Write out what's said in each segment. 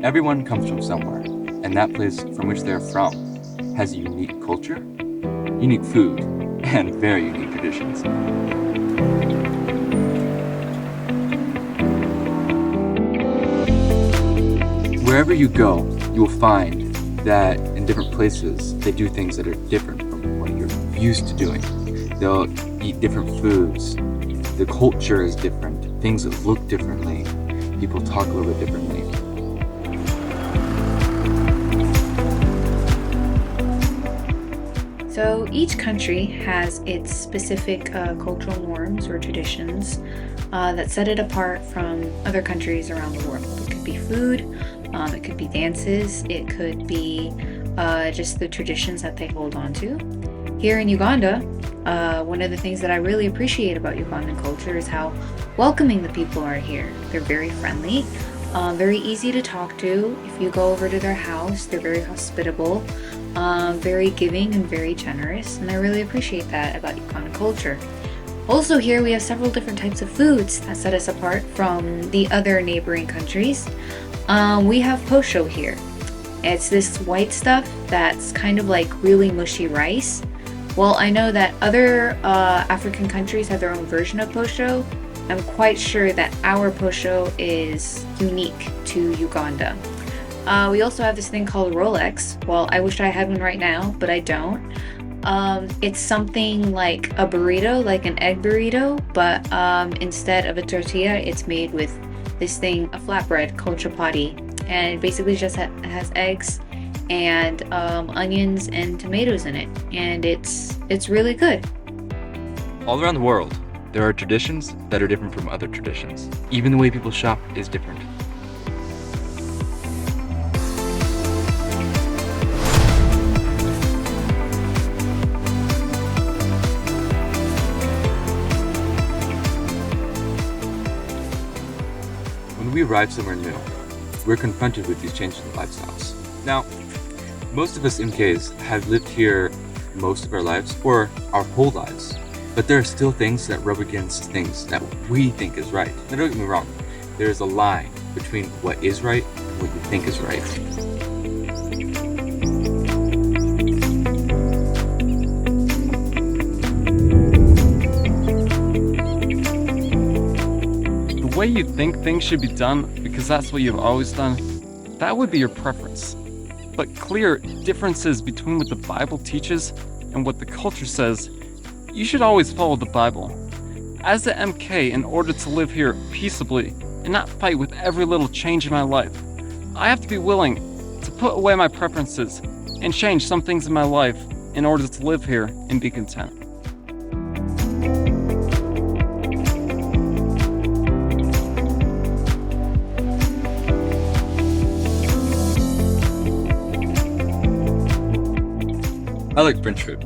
Everyone comes from somewhere, and that place from which they're from has a unique culture, unique food, and very unique traditions. Wherever you go, you will find that in different places, they do things that are different from what you're used to doing. They'll eat different foods. The culture is different. Things that look differently. People talk a little bit differently. So each country has its specific cultural norms or traditions that set it apart from other countries around the world. It could be food, it could be dances, it could be just the traditions that they hold on to. Here in Uganda, one of the things that I really appreciate about Ugandan culture is how welcoming the people are here. They're very friendly, very easy to talk to. If you go over to their house, they're very hospitable. Very giving and very generous, and I really appreciate that about Ugandan culture. Also here we have several different types of foods that set us apart from the other neighboring countries. We have posho here. It's this white stuff that's kind of like really mushy rice. Well, I know that other African countries have their own version of posho. I'm quite sure that our posho is unique to Uganda. We also have this thing called Rolex. Well, I wish I had one right now, but I don't. It's something like a burrito, like an egg burrito, but instead of a tortilla, it's made with this thing, a flatbread called chapati. And it basically just has eggs and onions and tomatoes in it. And it's really good. All around the world, there are traditions that are different from other traditions. Even the way people shop is different. When we arrive somewhere new, we're confronted with these changes in lifestyles. Now, most of us MKs have lived here most of our lives, or our whole lives, but there are still things that rub against things that we think is right. Now don't get me wrong, there is a line between what is right and what you think is right. The way you think things should be done, because that's what you've always done, that would be your preference. But clear differences between what the Bible teaches and what the culture says, you should always follow the Bible. As a MK, in order to live here peaceably and not fight with every little change in my life, I have to be willing to put away my preferences and change some things in my life in order to live here and be content. I like French food.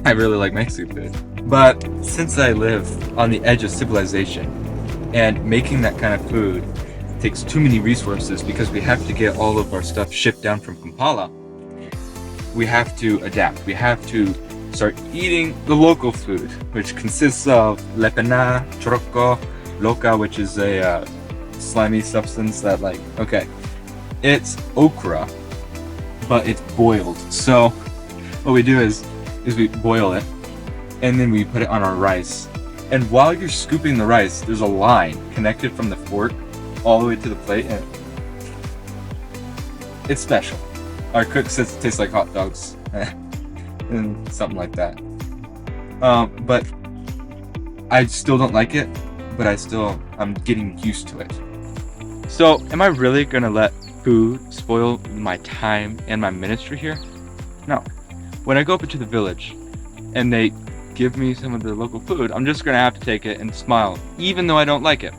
I really like Mexican food. But since I live on the edge of civilization, and making that kind of food takes too many resources because we have to get all of our stuff shipped down from Kampala, we have to adapt. We have to start eating the local food, which consists of lepena, choroko, loka, which is a slimy substance that it's okra, but it's boiled. So what we do is we boil it, and then we put it on our rice. And while you're scooping the rice, there's a line connected from the fork all the way to the plate, and it's special. Our cook says it tastes like hot dogs, and something like that. But I still don't like it, but I'm getting used to it. So, am I really gonna let food spoil my time and my ministry here? No. When I go up into the village and they give me some of the local food, I'm just gonna have to take it and smile, even though I don't like it.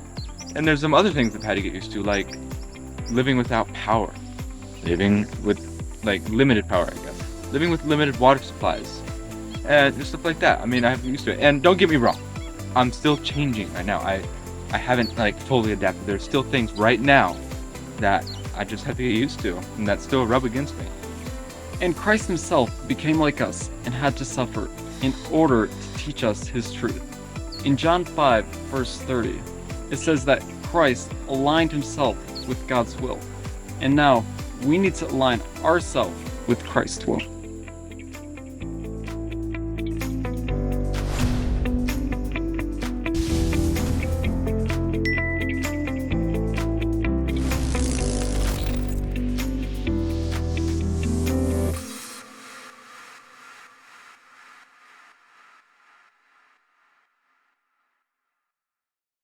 And there's some other things I've had to get used to, like living without power, living with limited power, I guess, living with limited water supplies, and just stuff like that. I mean, I have to get used to it. And don't get me wrong, I'm still changing right now. I haven't totally adapted. There's still things right now that I just have to get used to, and that still rub against me. And Christ himself became like us and had to suffer in order to teach us his truth. In John 5, verse 30, it says that Christ aligned himself with God's will. And now we need to align ourselves with Christ's will.